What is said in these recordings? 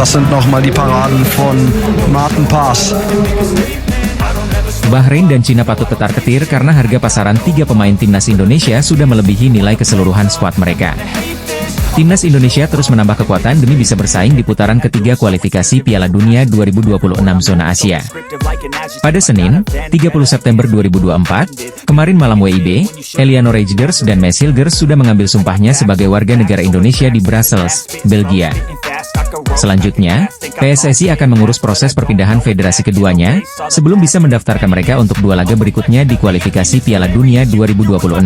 Das sind nochmal die Paraden von Martin Paas. Bahrain dan Cina patut ketar-ketir karena harga pasaran 3 pemain timnas Indonesia sudah melebihi nilai keseluruhan skuad mereka. Timnas Indonesia terus menambah kekuatan demi bisa bersaing di putaran ketiga kualifikasi Piala Dunia 2026 zona Asia. Pada Senin, 30 September 2024, kemarin malam WIB, Eliano Reijnders dan Maes Hilgers sudah mengambil sumpahnya sebagai warga negara Indonesia di Brussels, Belgia. Selanjutnya, PSSI akan mengurus proses perpindahan federasi keduanya, sebelum bisa mendaftarkan mereka untuk 2 laga berikutnya di kualifikasi Piala Dunia 2026.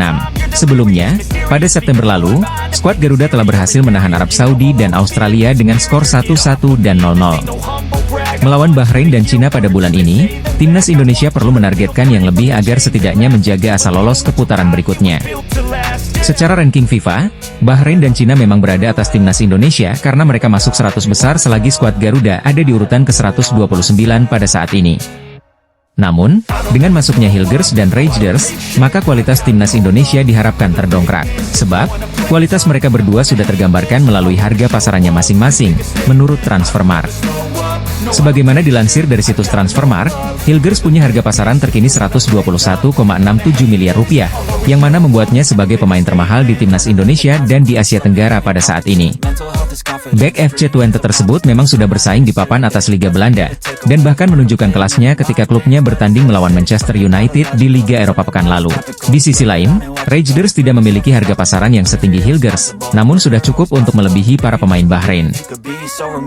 Sebelumnya, pada September lalu, skuad Garuda telah berhasil menahan Arab Saudi dan Australia dengan skor 1-1 dan 0-0. Melawan Bahrain dan Cina pada bulan ini, timnas Indonesia perlu menargetkan yang lebih agar setidaknya menjaga asa lolos ke putaran berikutnya. Secara ranking FIFA, Bahrain dan Cina memang berada atas timnas Indonesia karena mereka masuk 100 besar selagi skuad Garuda ada di urutan ke-129 pada saat ini. Namun, dengan masuknya Hilgers dan Reijnders, maka kualitas timnas Indonesia diharapkan terdongkrak. Sebab, kualitas mereka berdua sudah tergambarkan melalui harga pasarannya masing-masing, menurut Transfermarkt. Sebagaimana dilansir dari situs Transfermarkt, Hilgers punya harga pasaran terkini Rp121,67 miliar, yang mana membuatnya sebagai pemain termahal di timnas Indonesia dan di Asia Tenggara pada saat ini. Bek FC Twente tersebut memang sudah bersaing di papan atas Liga Belanda, dan bahkan menunjukkan kelasnya ketika klubnya bertanding melawan Manchester United di Liga Eropa pekan lalu. Di sisi lain, Reijnders tidak memiliki harga pasaran yang setinggi Hilgers, namun sudah cukup untuk melebihi para pemain Bahrain.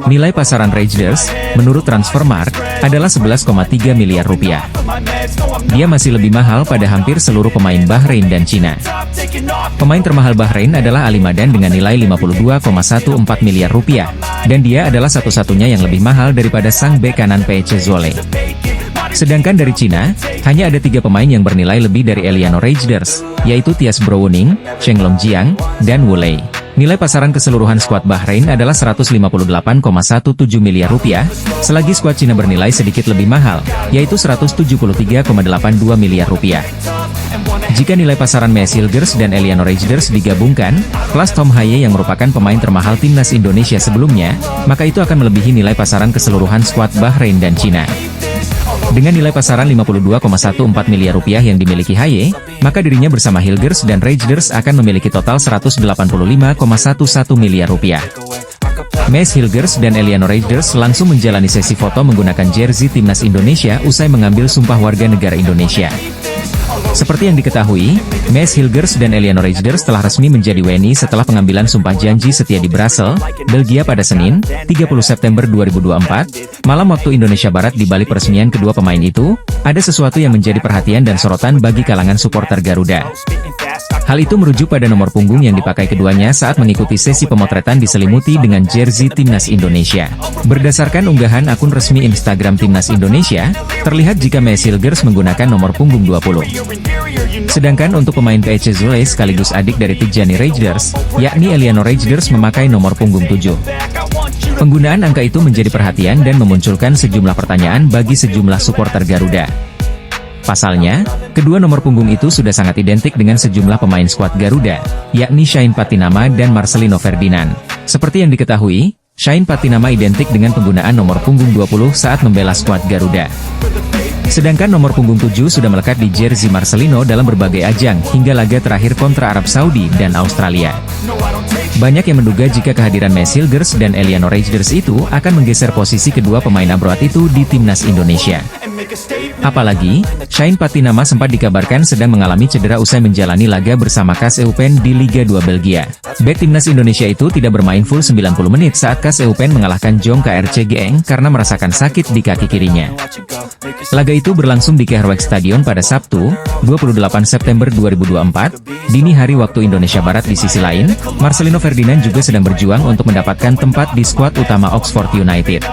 Nilai pasaran Reijnders, menurut Transfermarkt, adalah Rp11,3 miliar. Dia masih lebih mahal pada hampir seluruh pemain Bahrain dan Cina. Pemain termahal Bahrain adalah Ali Madan dengan nilai Rp52,14 miliar, dan dia adalah satu-satunya yang lebih mahal daripada sang bek kanan Peiche Zhou. Sedangkan dari Cina, hanya ada 3 pemain yang bernilai lebih dari Eliano Reijnders, yaitu Thias Brouwening, Cheng Longjiang, dan Wu Lei. Nilai pasaran keseluruhan skuad Bahrain adalah Rp158,17 miliar, selagi skuad Cina bernilai sedikit lebih mahal, yaitu Rp173,82 miliar. Jika nilai pasaran Maes Hilgers dan Eliano Reijnders digabungkan, kelas Tom Haye yang merupakan pemain termahal timnas Indonesia sebelumnya, maka itu akan melebihi nilai pasaran keseluruhan skuad Bahrain dan Cina. Dengan nilai pasaran Rp52,14 miliar yang dimiliki Haye, maka dirinya bersama Hilgers dan Reijnders akan memiliki total Rp185,11 miliar. Maes Hilgers dan Eliano Reijnders langsung menjalani sesi foto menggunakan jersey timnas Indonesia usai mengambil sumpah warga negara Indonesia. Seperti yang diketahui, Maes Hilgers dan Eliano Reijnders telah resmi menjadi WNI setelah pengambilan sumpah janji setia di Brussels, Belgia pada Senin, 30 September 2024, malam waktu Indonesia Barat. Di balik peresmian kedua pemain itu, ada sesuatu yang menjadi perhatian dan sorotan bagi kalangan supporter Garuda. Hal itu merujuk pada nomor punggung yang dipakai keduanya saat mengikuti sesi pemotretan diselimuti dengan jersey timnas Indonesia. Berdasarkan unggahan akun resmi Instagram timnas Indonesia, terlihat jika Maes Hilgers menggunakan nomor punggung 20. Sedangkan untuk pemain Peiche Zhou sekaligus adik dari Tijjani Reijnders, yakni Eliano Reijnders memakai nomor punggung 7. Penggunaan angka itu menjadi perhatian dan memunculkan sejumlah pertanyaan bagi sejumlah supporter Garuda. Pasalnya, kedua nomor punggung itu sudah sangat identik dengan sejumlah pemain skuad Garuda, yakni Shain Patinama dan Marcelino Ferdinand. Seperti yang diketahui, Shain Patinama identik dengan penggunaan nomor punggung 20 saat membela skuad Garuda. Sedangkan nomor punggung 7 sudah melekat di jersey Marcelino dalam berbagai ajang hingga laga terakhir kontra Arab Saudi dan Australia. Banyak yang menduga jika kehadiran Maes Hilgers dan Eliano Reijnders itu akan menggeser posisi kedua pemain abroad itu di timnas Indonesia. Apalagi, Shain Patinama sempat dikabarkan sedang mengalami cedera usai menjalani laga bersama KAS Eupen di Liga 2 Belgia. Bek timnas Indonesia itu tidak bermain full 90 menit saat KAS Eupen mengalahkan Jong KRC Geeng karena merasakan sakit di kaki kirinya. Laga itu berlangsung di Kerwijk Stadion pada Sabtu, 28 September 2024, dini hari waktu Indonesia Barat. Di sisi lain, Marcelino Ferdinand juga sedang berjuang untuk mendapatkan tempat di skuad utama Oxford United.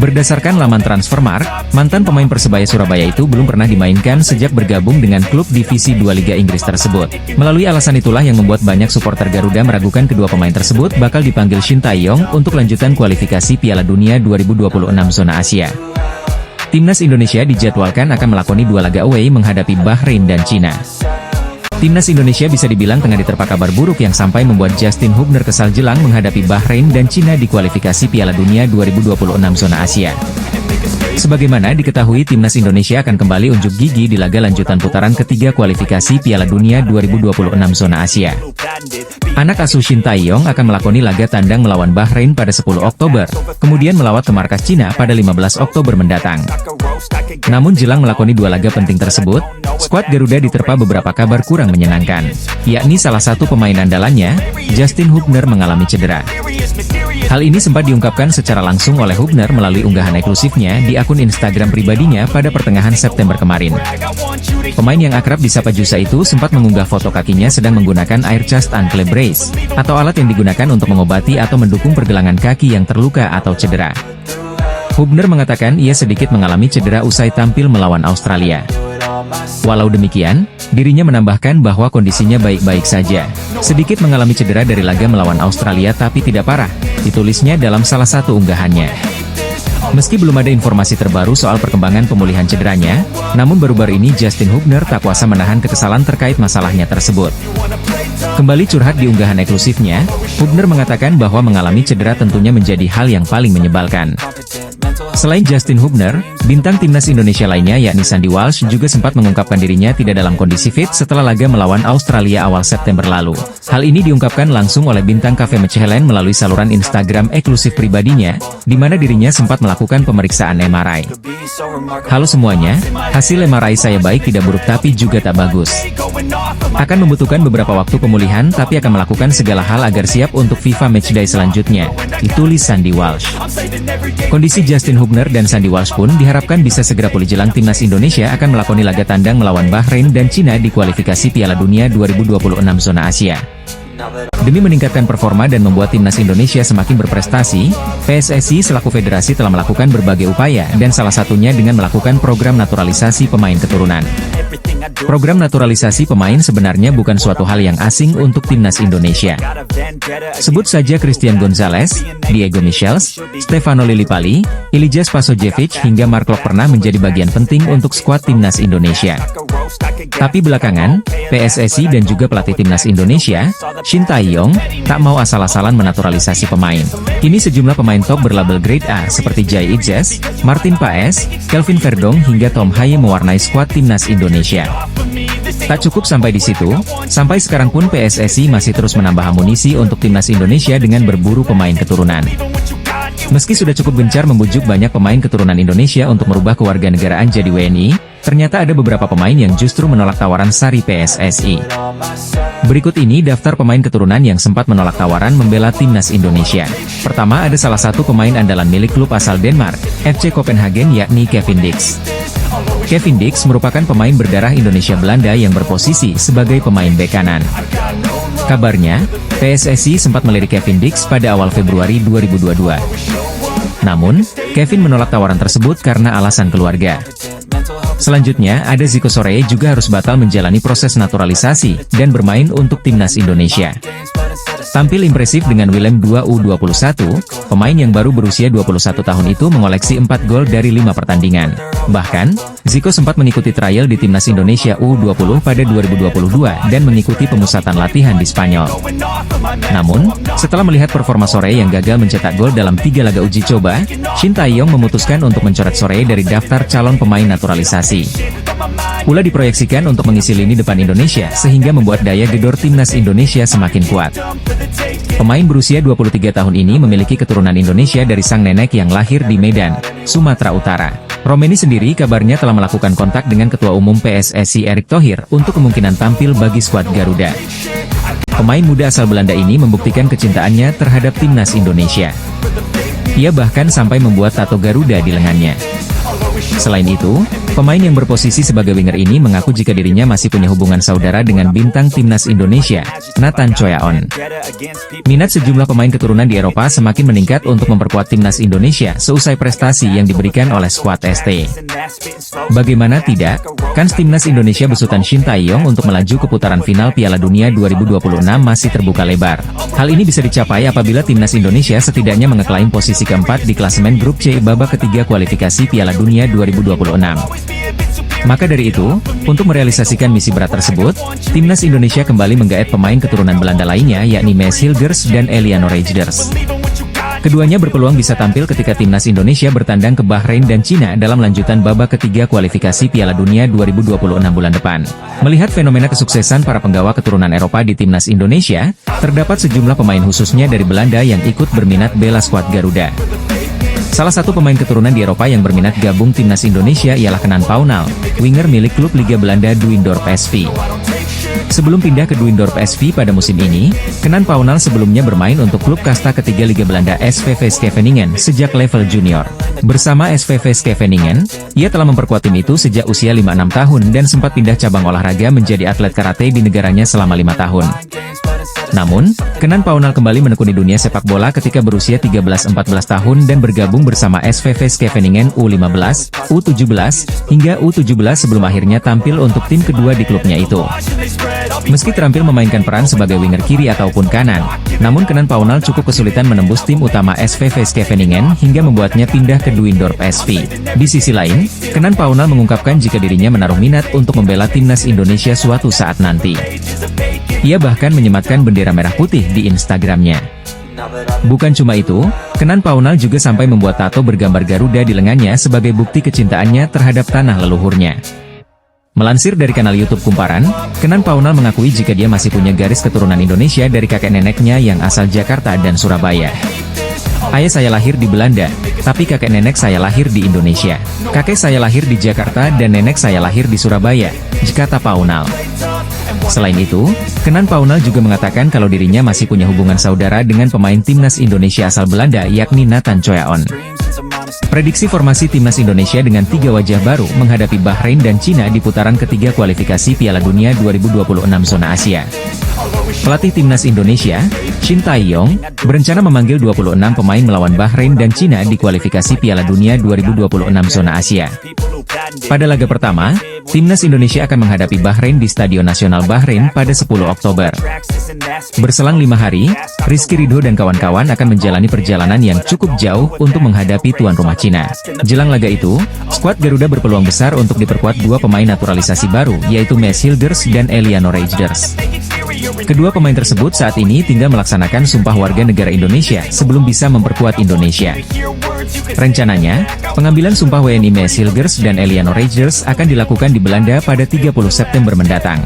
Berdasarkan laman Transfermarkt, mantan pemain Persebaya Surabaya itu belum pernah dimainkan sejak bergabung dengan klub divisi 2 Liga Inggris tersebut. Melalui alasan itulah yang membuat banyak supporter Garuda meragukan kedua pemain tersebut bakal dipanggil Shin Tae-yong untuk lanjutan kualifikasi Piala Dunia 2026 zona Asia. Timnas Indonesia dijadwalkan akan melakoni 2 laga away menghadapi Bahrain dan Cina. Timnas Indonesia bisa dibilang tengah diterpa kabar buruk yang sampai membuat Justin Hubner kesal jelang menghadapi Bahrain dan Cina di kualifikasi Piala Dunia 2026 zona Asia. Sebagaimana diketahui, Timnas Indonesia akan kembali unjuk gigi di laga lanjutan putaran ketiga kualifikasi Piala Dunia 2026 zona Asia. Anak asuh Shin Tae-yong akan melakoni laga tandang melawan Bahrain pada 10 Oktober, kemudian melawat ke markas Cina pada 15 Oktober mendatang. Namun jelang melakoni dua laga penting tersebut, skuad Garuda diterpa beberapa kabar kurang menyenangkan, yakni salah satu pemain andalannya, Justin Hubner mengalami cedera. Hal ini sempat diungkapkan secara langsung oleh Hubner melalui unggahan eksklusifnya di akun Instagram pribadinya pada pertengahan September kemarin. Pemain yang akrab disapa Jusa itu sempat mengunggah foto kakinya sedang menggunakan air chest ankle brace, atau alat yang digunakan untuk mengobati atau mendukung pergelangan kaki yang terluka atau cedera. Hubner mengatakan ia sedikit mengalami cedera usai tampil melawan Australia. Walau demikian, dirinya menambahkan bahwa kondisinya baik-baik saja. Sedikit mengalami cedera dari laga melawan Australia tapi tidak parah, ditulisnya dalam salah satu unggahannya. Meski belum ada informasi terbaru soal perkembangan pemulihan cederanya, namun baru-baru ini Justin Hubner tak kuasa menahan kekesalan terkait masalahnya tersebut. Kembali curhat di unggahan eksklusifnya, Hubner mengatakan bahwa mengalami cedera tentunya menjadi hal yang paling menyebalkan. Selain Justin Hubner, bintang timnas Indonesia lainnya yakni Sandy Walsh juga sempat mengungkapkan dirinya tidak dalam kondisi fit setelah laga melawan Australia awal September lalu. Hal ini diungkapkan langsung oleh bintang Cafe Mechelen melalui saluran Instagram eksklusif pribadinya, di mana dirinya sempat melakukan pemeriksaan MRI. Halo semuanya, hasil MRI saya baik tidak buruk tapi juga tak bagus. Akan membutuhkan beberapa waktu pemulihan tapi akan melakukan segala hal agar siap untuk FIFA Matchday selanjutnya, ditulis Sandy Walsh. Kondisi Justin Hubner dan Sandy Walsh pun diharapkan bisa segera pulih jelang timnas Indonesia akan melakoni laga tandang melawan Bahrain dan Cina di kualifikasi Piala Dunia 2026 zona Asia. Demi meningkatkan performa dan membuat timnas Indonesia semakin berprestasi, PSSI selaku federasi telah melakukan berbagai upaya dan salah satunya dengan melakukan program naturalisasi pemain keturunan. Program naturalisasi pemain sebenarnya bukan suatu hal yang asing untuk timnas Indonesia. Sebut saja Christian Gonzalez, Diego Michels, Stefano Lillipali, Ilija Spasojevic hingga Mark Klok pernah menjadi bagian penting untuk skuad timnas Indonesia. Tapi belakangan, PSSI dan juga pelatih timnas Indonesia, Shin Tae-yong, tak mau asal-asalan menaturalisasi pemain. Kini sejumlah pemain top berlabel grade A seperti Jai Idzes, Martin Paes, Kelvin Verdong hingga Tom Haye mewarnai skuad timnas Indonesia. Tak cukup sampai di situ, sampai sekarang pun PSSI masih terus menambah amunisi untuk timnas Indonesia dengan berburu pemain keturunan. Meski sudah cukup gencar membujuk banyak pemain keturunan Indonesia untuk merubah kewarganegaraan jadi WNI, ternyata ada beberapa pemain yang justru menolak tawaran sari PSSI. Berikut ini daftar pemain keturunan yang sempat menolak tawaran membela timnas Indonesia. Pertama ada salah satu pemain andalan milik klub asal Denmark, FC Copenhagen yakni Kevin Dix. Kevin Dix merupakan pemain berdarah Indonesia Belanda yang berposisi sebagai pemain bek kanan. Kabarnya, PSSI sempat melirik Kevin Dix pada awal Februari 2022. Namun, Kevin menolak tawaran tersebut karena alasan keluarga. Selanjutnya, ada Zico Soreye juga harus batal menjalani proses naturalisasi dan bermain untuk timnas Indonesia. Tampil impresif dengan Willem II U21, pemain yang baru berusia 21 tahun itu mengoleksi 4 gol dari 5 pertandingan. Bahkan, Zico sempat mengikuti trial di timnas Indonesia U20 pada 2022 dan mengikuti pemusatan latihan di Spanyol. Namun, setelah melihat performa Soreye yang gagal mencetak gol dalam 3 laga uji coba, Shin Tae-yong memutuskan untuk mencoret Soreye dari daftar calon pemain naturalisasi. Pula diproyeksikan untuk mengisi lini depan Indonesia sehingga membuat daya gedor timnas Indonesia semakin kuat. Pemain berusia 23 tahun ini memiliki keturunan Indonesia dari sang nenek yang lahir di Medan, Sumatera Utara. Romeni sendiri kabarnya telah melakukan kontak dengan Ketua Umum PSSI Erick Thohir untuk kemungkinan tampil bagi skuad Garuda. Pemain muda asal Belanda ini membuktikan kecintaannya terhadap timnas Indonesia. Ia bahkan sampai membuat tato Garuda di lengannya. Selain itu, pemain yang berposisi sebagai winger ini mengaku jika dirinya masih punya hubungan saudara dengan bintang timnas Indonesia, Nathan Choyaon. Minat sejumlah pemain keturunan di Eropa semakin meningkat untuk memperkuat timnas Indonesia seusai prestasi yang diberikan oleh skuad ST. Bagaimana tidak, kans timnas Indonesia besutan Shin Tae-yong untuk melaju ke putaran final Piala Dunia 2026 masih terbuka lebar. Hal ini bisa dicapai apabila timnas Indonesia setidaknya mengeklaim posisi keempat di klasemen grup C babak ketiga kualifikasi Piala Dunia 2026. Maka dari itu, untuk merealisasikan misi berat tersebut, timnas Indonesia kembali menggaet pemain keturunan Belanda lainnya yakni Maes Hilgers dan Eliano Reijers. Keduanya berpeluang bisa tampil ketika timnas Indonesia bertandang ke Bahrain dan Cina dalam lanjutan babak ketiga kualifikasi Piala Dunia 2026 bulan depan. Melihat fenomena kesuksesan para penggawa keturunan Eropa di timnas Indonesia, terdapat sejumlah pemain khususnya dari Belanda yang ikut berminat bela skuad Garuda. Salah satu pemain keturunan di Eropa yang berminat gabung timnas Indonesia ialah Kenan Paunal, winger milik klub Liga Belanda Duindorp SV. Sebelum pindah ke Duindorp SV pada musim ini, Kenan Paunal sebelumnya bermain untuk klub kasta ketiga Liga Belanda SVV Scheveningen sejak level junior. Bersama SVV Scheveningen, ia telah memperkuat tim itu sejak usia 5-6 tahun dan sempat pindah cabang olahraga menjadi atlet karate di negaranya selama 5 tahun. Namun, Kenan Paunal kembali menekuni dunia sepak bola ketika berusia 13-14 tahun dan bergabung bersama SVV Scheveningen U15, U17, hingga U17 sebelum akhirnya tampil untuk tim kedua di klubnya itu. Meski terampil memainkan peran sebagai winger kiri ataupun kanan, namun Kenan Paunal cukup kesulitan menembus tim utama SVV Scheveningen hingga membuatnya pindah ke Duindorp SV. Di sisi lain, Kenan Paunal mengungkapkan jika dirinya menaruh minat untuk membela timnas Indonesia suatu saat nanti. Ia bahkan menyematkan bendera merah putih di Instagramnya. Bukan cuma itu, Kenan Paunal juga sampai membuat tato bergambar Garuda di lengannya sebagai bukti kecintaannya terhadap tanah leluhurnya. Melansir dari kanal YouTube Kumparan, Kenan Paunal mengakui jika dia masih punya garis keturunan Indonesia dari kakek neneknya yang asal Jakarta dan Surabaya. Ayah saya lahir di Belanda, tapi kakek nenek saya lahir di Indonesia. Kakek saya lahir di Jakarta dan nenek saya lahir di Surabaya, kata Paunal. Selain itu, Kenan Paunal juga mengatakan kalau dirinya masih punya hubungan saudara dengan pemain timnas Indonesia asal Belanda yakni Nathan Choyaon. Prediksi formasi timnas Indonesia dengan 3 wajah baru menghadapi Bahrain dan Cina di putaran ketiga kualifikasi Piala Dunia 2026 zona Asia. Pelatih timnas Indonesia, Shin Tae-yong, berencana memanggil 26 pemain melawan Bahrain dan Cina di kualifikasi Piala Dunia 2026 zona Asia. Pada laga pertama, timnas Indonesia akan menghadapi Bahrain di Stadion Nasional Bahrain pada 10 Oktober. Berselang 5 hari, Rizky Ridho dan kawan-kawan akan menjalani perjalanan yang cukup jauh untuk menghadapi tuan rumah Cina. Jelang laga itu, skuad Garuda berpeluang besar untuk diperkuat 2 pemain naturalisasi baru, yaitu Maes Hilgers dan Eliano Reijers. Kedua pemain tersebut saat ini tinggal melaksanakan sumpah warga negara Indonesia sebelum bisa memperkuat Indonesia. Rencananya, pengambilan sumpah WNI Maes Hilgers dan Eliano Reijers akan dilakukan di Belanda pada 30 September mendatang.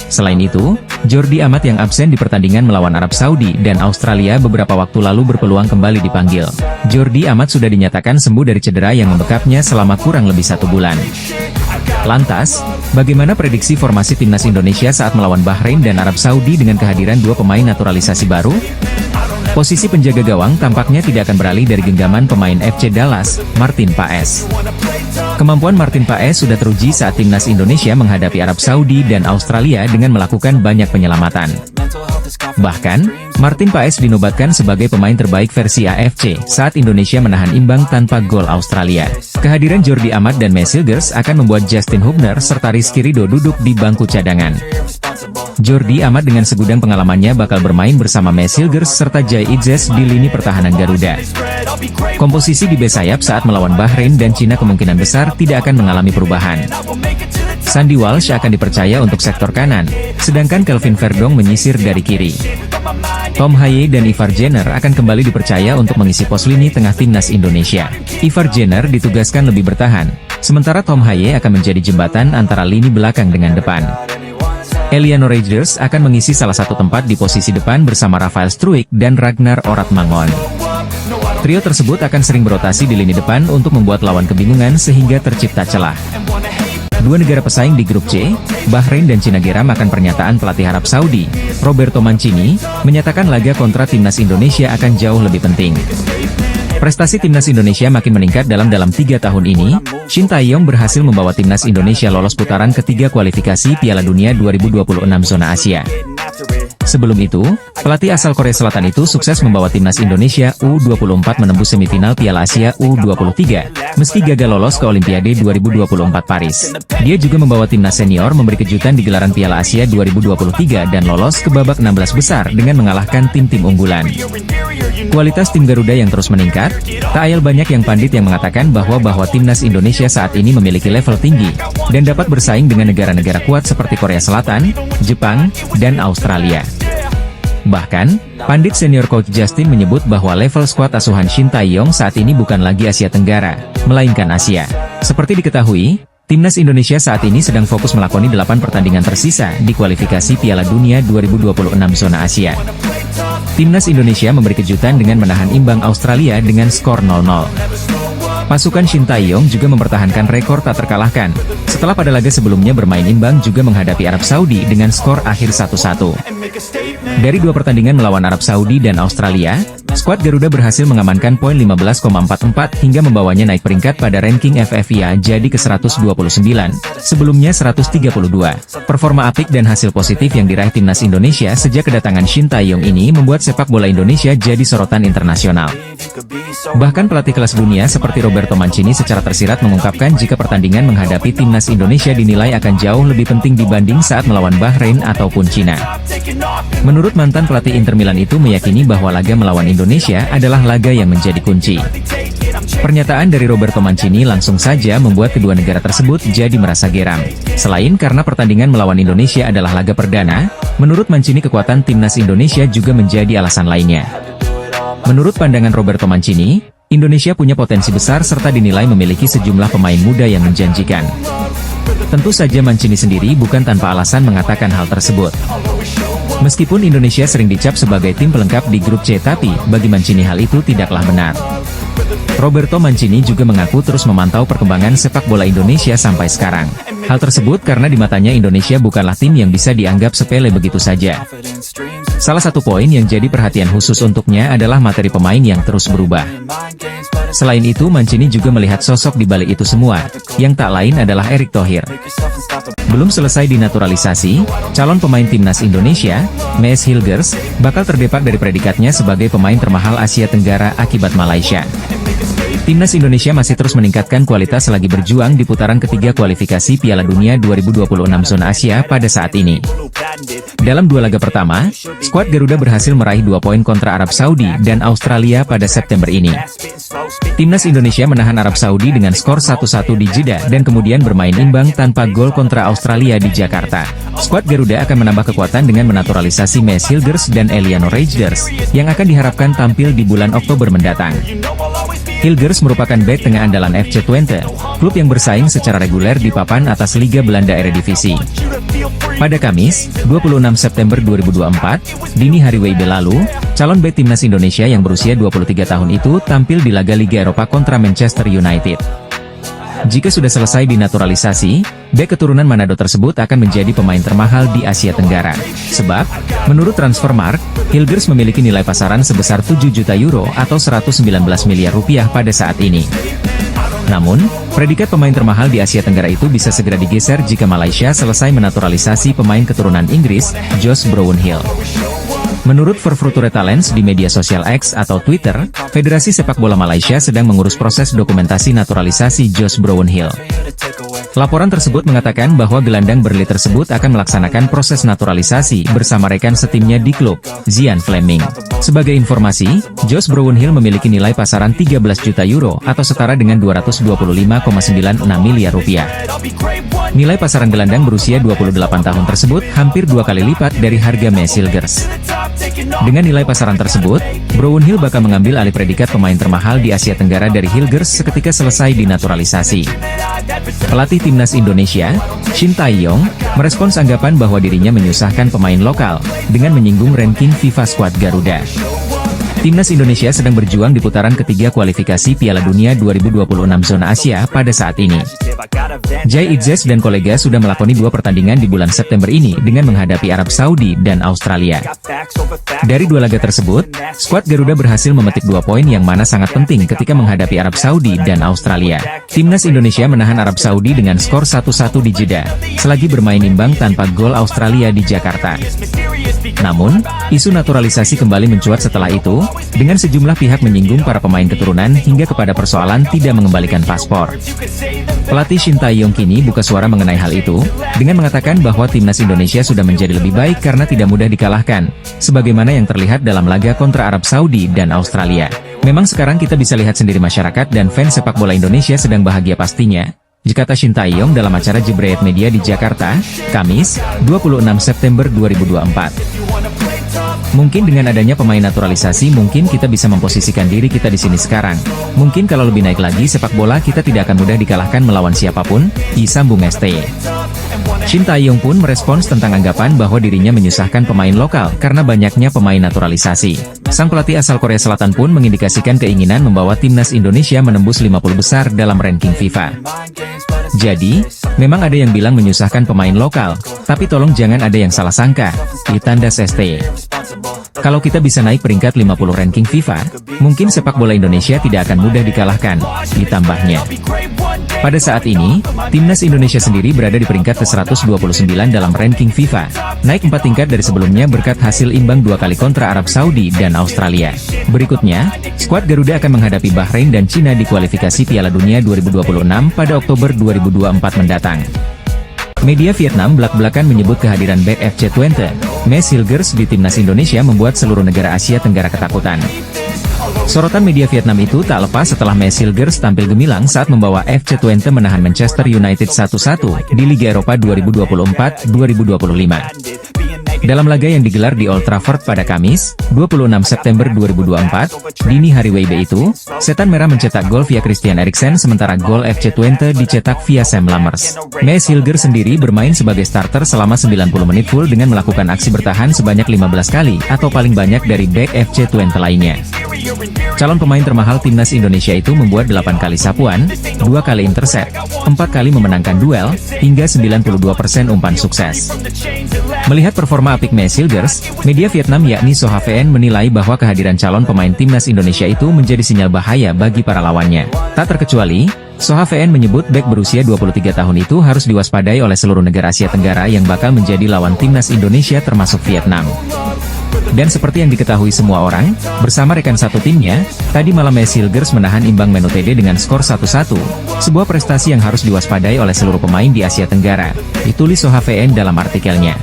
Selain itu, Jordi Amat yang absen di pertandingan melawan Arab Saudi dan Australia beberapa waktu lalu berpeluang kembali dipanggil. Jordi Amat sudah dinyatakan sembuh dari cedera yang membekapnya selama kurang lebih 1 bulan. Lantas, bagaimana prediksi formasi timnas Indonesia saat melawan Bahrain dan Arab Saudi dengan kehadiran 2 pemain naturalisasi baru? Posisi penjaga gawang tampaknya tidak akan beralih dari genggaman pemain FC Dallas, Martin Paes. Kemampuan Martin Paes sudah teruji saat timnas Indonesia menghadapi Arab Saudi dan Australia dengan melakukan banyak penyelamatan. Bahkan, Martin Paes dinobatkan sebagai pemain terbaik versi AFC saat Indonesia menahan imbang tanpa gol Australia. Kehadiran Jordi Amat dan Maes Hilgers akan membuat Justin Hubner serta Rizky Ridho duduk di bangku cadangan. Jordi Amat dengan segudang pengalamannya bakal bermain bersama Maes Hilgers serta Jai Idzes di lini pertahanan Garuda. Komposisi di bek sayap saat melawan Bahrain dan Cina kemungkinan besar tidak akan mengalami perubahan. Sandy Walsh akan dipercaya untuk sektor kanan, sedangkan Kelvin Verdong menyisir dari kiri. Tom Haye dan Ivar Jenner akan kembali dipercaya untuk mengisi pos lini tengah timnas Indonesia. Ivar Jenner ditugaskan lebih bertahan, sementara Tom Haye akan menjadi jembatan antara lini belakang dengan depan. Eliano Reijers akan mengisi salah satu tempat di posisi depan bersama Rafael Struijk dan Ragnar Oratmangon. Trio tersebut akan sering berotasi di lini depan untuk membuat lawan kebingungan sehingga tercipta celah. 2 negara pesaing di grup C, Bahrain dan Cina geram akan pernyataan pelatih Arab Saudi, Roberto Mancini, menyatakan laga kontra timnas Indonesia akan jauh lebih penting. Prestasi timnas Indonesia makin meningkat dalam 3 tahun ini. Shin Tae-yong berhasil membawa timnas Indonesia lolos putaran ketiga kualifikasi Piala Dunia 2026 zona Asia. Sebelum itu, pelatih asal Korea Selatan itu sukses membawa timnas Indonesia U24 menembus semifinal Piala Asia U23, meski gagal lolos ke Olimpiade 2024 Paris. Dia juga membawa timnas senior memberi kejutan di gelaran Piala Asia 2023 dan lolos ke babak 16 besar dengan mengalahkan tim-tim unggulan. Kualitas tim Garuda yang terus meningkat, tak ayal banyak yang pandit yang mengatakan bahwa timnas Indonesia saat ini memiliki level tinggi, dan dapat bersaing dengan negara-negara kuat seperti Korea Selatan, Jepang, dan Australia. Bahkan, pandit senior coach Justin menyebut bahwa level skuad asuhan Shin Tae-yong saat ini bukan lagi Asia Tenggara, melainkan Asia. Seperti diketahui, timnas Indonesia saat ini sedang fokus melakoni 8 pertandingan tersisa di kualifikasi Piala Dunia 2026 zona Asia. Timnas Indonesia memberi kejutan dengan menahan imbang Australia dengan skor 0-0. Pasukan Shin Tae-yong juga mempertahankan rekor tak terkalahkan, setelah pada laga sebelumnya bermain imbang juga menghadapi Arab Saudi dengan skor akhir 1-1. Dari 2 pertandingan melawan Arab Saudi dan Australia, skuad Garuda berhasil mengamankan poin 15,44 hingga membawanya naik peringkat pada ranking FFIA jadi ke-129, sebelumnya 132. Performa apik dan hasil positif yang diraih timnas Indonesia sejak kedatangan Shin Tae-yong ini membuat sepak bola Indonesia jadi sorotan internasional. Bahkan pelatih kelas dunia seperti Roberto Mancini secara tersirat mengungkapkan jika pertandingan menghadapi timnas Indonesia dinilai akan jauh lebih penting dibanding saat melawan Bahrain ataupun Cina. Menurut mantan pelatih Inter Milan itu meyakini bahwa laga melawan Indonesia adalah laga yang menjadi kunci. Pernyataan dari Roberto Mancini langsung saja membuat kedua negara tersebut jadi merasa geram. Selain karena pertandingan melawan Indonesia adalah laga perdana, menurut Mancini kekuatan timnas Indonesia juga menjadi alasan lainnya. Menurut pandangan Roberto Mancini, Indonesia punya potensi besar serta dinilai memiliki sejumlah pemain muda yang menjanjikan. Tentu saja Mancini sendiri bukan tanpa alasan mengatakan hal tersebut. Meskipun Indonesia sering dicap sebagai tim pelengkap di grup C, tapi bagi Mancini hal itu tidaklah benar. Roberto Mancini juga mengaku terus memantau perkembangan sepak bola Indonesia sampai sekarang. Hal tersebut karena di matanya Indonesia bukanlah tim yang bisa dianggap sepele begitu saja. Salah satu poin yang jadi perhatian khusus untuknya adalah materi pemain yang terus berubah. Selain itu Mancini juga melihat sosok di balik itu semua, yang tak lain adalah Erick Thohir. Belum selesai dinaturalisasi, calon pemain timnas Indonesia, Mees Hilgers, bakal terdepak dari predikatnya sebagai pemain termahal Asia Tenggara akibat Malaysia. Timnas Indonesia masih terus meningkatkan kualitas selagi berjuang di putaran ketiga kualifikasi Piala Dunia 2026 zona Asia pada saat ini. Dalam 2 laga pertama, skuad Garuda berhasil meraih 2 poin kontra Arab Saudi dan Australia pada September ini. Timnas Indonesia menahan Arab Saudi dengan skor 1-1 di Jeddah dan kemudian bermain imbang tanpa gol kontra Australia di Jakarta. Skuad Garuda akan menambah kekuatan dengan menaturalisasi Mees Hilgers dan Eliano Reijnders, yang akan diharapkan tampil di bulan Oktober mendatang. Hilgers merupakan bek tengah andalan FC Twente, klub yang bersaing secara reguler di papan atas Liga Belanda Eredivisie. Pada Kamis, 26 September 2024, dini hari WIB lalu, calon bek timnas Indonesia yang berusia 23 tahun itu tampil di laga Liga Eropa kontra Manchester United. Jika sudah selesai dinaturalisasi, bek keturunan Manado tersebut akan menjadi pemain termahal di Asia Tenggara. Sebab, menurut Transfermarkt, Hilgers memiliki nilai pasaran sebesar 7 juta euro atau 119 miliar rupiah pada saat ini. Namun, predikat pemain termahal di Asia Tenggara itu bisa segera digeser jika Malaysia selesai menaturalisasi pemain keturunan Inggris, Josh Brownhill. Menurut Verfuture Talents di media sosial X atau Twitter, Federasi Sepak Bola Malaysia sedang mengurus proses dokumentasi naturalisasi Josh Brownhill. Laporan tersebut mengatakan bahwa gelandang Burnley tersebut akan melaksanakan proses naturalisasi bersama rekan setimnya di klub, Zian Fleming. Sebagai informasi, Josh Brownhill memiliki nilai pasaran 13 juta euro atau setara dengan 225,96 miliar rupiah. Nilai pasaran gelandang berusia 28 tahun tersebut hampir 2 kali lipat dari harga Mees Hilgers. Dengan nilai pasaran tersebut, Brownhill bakal mengambil alih predikat pemain termahal di Asia Tenggara dari Hilgers seketika selesai dinaturalisasi. Pelatih timnas Indonesia, Shin Tae-yong, merespons anggapan bahwa dirinya menyusahkan pemain lokal, dengan menyinggung ranking FIFA skuad Garuda. Timnas Indonesia sedang berjuang di putaran ketiga kualifikasi Piala Dunia 2026 zona Asia pada saat ini. Jay Itzes dan kolega sudah melakoni 2 pertandingan di bulan September ini dengan menghadapi Arab Saudi dan Australia. Dari 2 laga tersebut, skuad Garuda berhasil memetik 2 poin yang mana sangat penting ketika menghadapi Arab Saudi dan Australia. Timnas Indonesia menahan Arab Saudi dengan skor 1-1 di Jeddah, selagi bermain imbang tanpa gol Australia di Jakarta. Namun, isu naturalisasi kembali mencuat setelah itu, dengan sejumlah pihak menyinggung para pemain keturunan hingga kepada persoalan tidak mengembalikan paspor. Pelatih Shin Tae-yong kini buka suara mengenai hal itu, dengan mengatakan bahwa timnas Indonesia sudah menjadi lebih baik karena tidak mudah dikalahkan, sebagaimana yang terlihat dalam laga kontra Arab Saudi dan Australia. Memang sekarang kita bisa lihat sendiri masyarakat dan fans sepak bola Indonesia sedang bahagia pastinya, kata Shin Tae-yong dalam acara Jebret Media di Jakarta, Kamis, 26 September 2024. Mungkin dengan adanya pemain naturalisasi mungkin kita bisa memposisikan diri kita di sini sekarang. Mungkin kalau lebih naik lagi sepak bola kita tidak akan mudah dikalahkan melawan siapapun, sambung ST. Shin Tae-yong pun merespons tentang anggapan bahwa dirinya menyusahkan pemain lokal karena banyaknya pemain naturalisasi. Sang pelatih asal Korea Selatan pun mengindikasikan keinginan membawa timnas Indonesia menembus 50 besar dalam ranking FIFA. Jadi, memang ada yang bilang menyusahkan pemain lokal, tapi tolong jangan ada yang salah sangka, ditandas ST. Kalau kita bisa naik peringkat 50 ranking FIFA, mungkin sepak bola Indonesia tidak akan mudah dikalahkan, ditambahnya. Pada saat ini, timnas Indonesia sendiri berada di peringkat ke-129 dalam ranking FIFA, naik 4 tingkat dari sebelumnya berkat hasil imbang 2 kali kontra Arab Saudi dan Australia. Berikutnya, skuad Garuda akan menghadapi Bahrain dan Cina di kualifikasi Piala Dunia 2026 pada Oktober 2024 mendatang. Media Vietnam belak-belakan menyebut kehadiran bek FC20, Mes Hilgers di timnas Indonesia membuat seluruh negara Asia Tenggara ketakutan. Sorotan media Vietnam itu tak lepas setelah Mes Hilgers tampil gemilang saat membawa FC20 menahan Manchester United 1-1 di Liga Eropa 2024-2025. Dalam laga yang digelar di Old Trafford pada Kamis, 26 September 2024, dini hari WIB itu, Setan Merah mencetak gol via Christian Eriksen sementara gol FC20 dicetak via Sam Lammers. Mes Hilgers sendiri bermain sebagai starter selama 90 menit full dengan melakukan aksi bertahan sebanyak 15 kali atau paling banyak dari bek FC20 lainnya. Calon pemain termahal timnas Indonesia itu membuat 8 kali sapuan, 2 kali intercept, 4 kali memenangkan duel, hingga 92% umpan sukses. Melihat performa apik Mes Hilgers, media Vietnam yakni So HVN menilai bahwa kehadiran calon pemain timnas Indonesia itu menjadi sinyal bahaya bagi para lawannya. Tak terkecuali, So HVN menyebut bek berusia 23 tahun itu harus diwaspadai oleh seluruh negara Asia Tenggara yang bakal menjadi lawan timnas Indonesia termasuk Vietnam. Dan seperti yang diketahui semua orang, bersama rekan satu timnya, tadi malam Mes Hilgers menahan imbang Man United dengan skor 1-1, sebuah prestasi yang harus diwaspadai oleh seluruh pemain di Asia Tenggara, ditulis So HVN dalam artikelnya.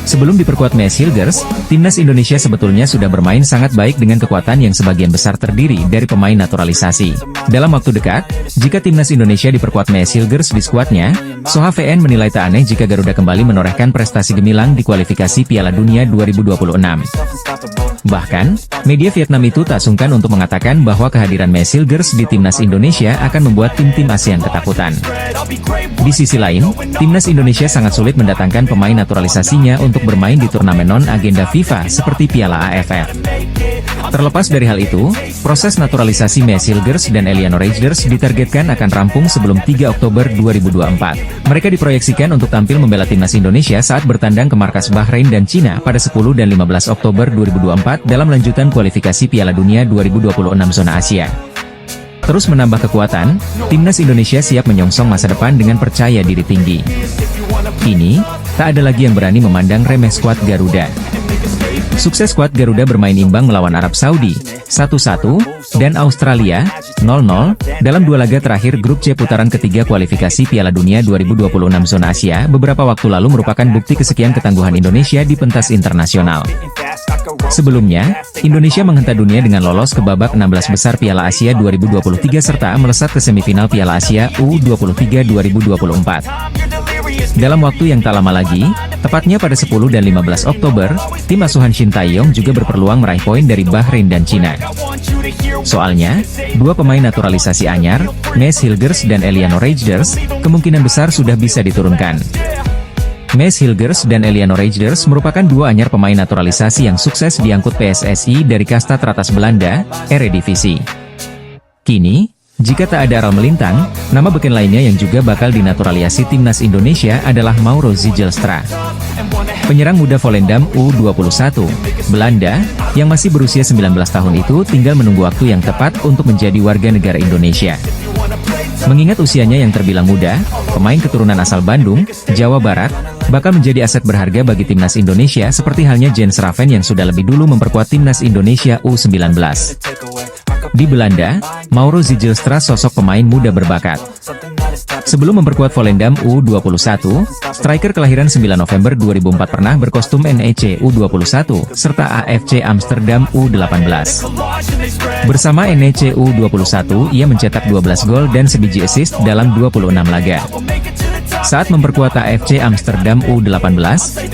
Sebelum diperkuat Mes Hilgers, timnas Indonesia sebetulnya sudah bermain sangat baik dengan kekuatan yang sebagian besar terdiri dari pemain naturalisasi. Dalam waktu dekat, jika timnas Indonesia diperkuat Mes Hilgers di skuadnya, So HVN menilai tak aneh jika Garuda kembali menorehkan prestasi gemilang di kualifikasi Piala Dunia 2026. Bahkan, media Vietnam itu tak sungkan untuk mengatakan bahwa kehadiran Mes Hilgers di timnas Indonesia akan membuat tim-tim ASEAN ketakutan. Di sisi lain, timnas Indonesia sangat sulit mendatangkan pemain naturalisasinya untuk bermain di turnamen non-agenda FIFA seperti Piala AFF. Terlepas dari hal itu, proses naturalisasi Mes Hilgers dan Eliano Reijers ditargetkan akan rampung sebelum 3 Oktober 2024. Mereka diproyeksikan untuk tampil membela timnas Indonesia saat bertandang ke markas Bahrain dan Cina pada 10 dan 15 Oktober 2024 dalam lanjutan kualifikasi Piala Dunia 2026 zona Asia. Terus menambah kekuatan, timnas Indonesia siap menyongsong masa depan dengan percaya diri tinggi. Kini, tak ada lagi yang berani memandang remeh skuad Garuda. Sukses skuad Garuda bermain imbang melawan Arab Saudi, 1-1, dan Australia, 0-0, dalam 2 laga terakhir grup C putaran ketiga kualifikasi Piala Dunia 2026 zona Asia beberapa waktu lalu merupakan bukti kesekian ketangguhan Indonesia di pentas internasional. Sebelumnya, Indonesia menghentak dunia dengan lolos ke babak 16 besar Piala Asia 2023 serta melesat ke semifinal Piala Asia U23 2024. Dalam waktu yang tak lama lagi, tepatnya pada 10 dan 15 Oktober, tim asuhan Shin Tae-yong juga berpeluang meraih poin dari Bahrain dan Cina. Soalnya, 2 pemain naturalisasi anyar, Mes Hilgers dan Eliano Reijers, kemungkinan besar sudah bisa diturunkan. Mes Hilgers dan Eliano Reijers merupakan 2 anyar pemain naturalisasi yang sukses diangkut PSSI dari kasta teratas Belanda, Eredivisie. Kini, Jika tak ada Aral Melintang, nama beken lainnya yang juga bakal dinaturalisasi timnas Indonesia adalah Mauro Zijlstra. Penyerang muda Volendam U21, Belanda, yang masih berusia 19 tahun itu tinggal menunggu waktu yang tepat untuk menjadi warga negara Indonesia. Mengingat usianya yang terbilang muda, pemain keturunan asal Bandung, Jawa Barat, bakal menjadi aset berharga bagi timnas Indonesia seperti halnya Jens Raven yang sudah lebih dulu memperkuat timnas Indonesia U19. Di Belanda, Mauro Zijlstra sosok pemain muda berbakat. Sebelum memperkuat Volendam U21, striker kelahiran 9 November 2004 pernah berkostum NEC U21, serta AFC Amsterdam U18. Bersama NEC U21, ia mencetak 12 gol dan sebiji assist dalam 26 laga. Saat memperkuat AFC Amsterdam U18,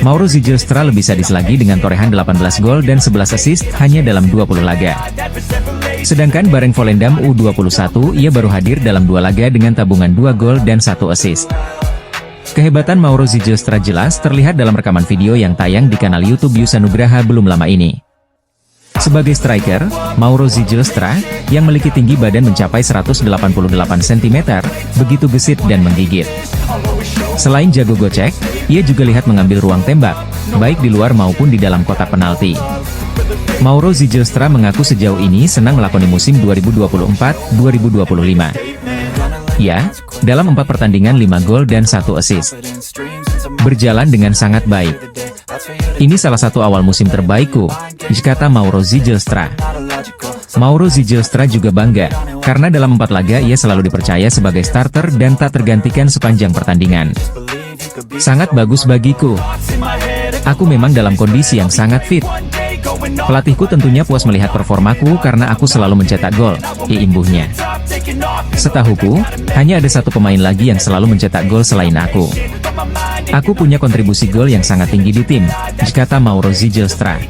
Mauro Zijlstra lebih sadis lagi dengan torehan 18 gol dan 11 assist hanya dalam 20 laga. Sedangkan bareng Volendam U21, ia baru hadir dalam 2 laga dengan tabungan 2 gol dan 1 assist. Kehebatan Mauro Zijlstra jelas terlihat dalam rekaman video yang tayang di kanal YouTube Yusa Nugraha belum lama ini. Sebagai striker, Mauro Zijlstra, yang memiliki tinggi badan mencapai 188 cm, begitu gesit dan menggigit. Selain jago gocek, ia juga lihat mengambil ruang tembak, baik di luar maupun di dalam kotak penalti. Mauro Zijlstra mengaku sejauh ini senang melakoni musim 2024-2025. Ya, dalam 4 pertandingan 5 gol dan 1 assist. Berjalan dengan sangat baik. Ini salah satu awal musim terbaikku, kata Mauro Zijlstra. Mauro Zijlstra juga bangga, karena dalam 4 laga ia selalu dipercaya sebagai starter dan tak tergantikan sepanjang pertandingan. Sangat bagus bagiku. Aku memang dalam kondisi yang sangat fit. Pelatihku tentunya puas melihat performaku karena aku selalu mencetak gol, imbuhnya. Setahuku, hanya ada satu pemain lagi yang selalu mencetak gol selain aku. Aku punya kontribusi gol yang sangat tinggi di tim, kata Mauro Zijlstra.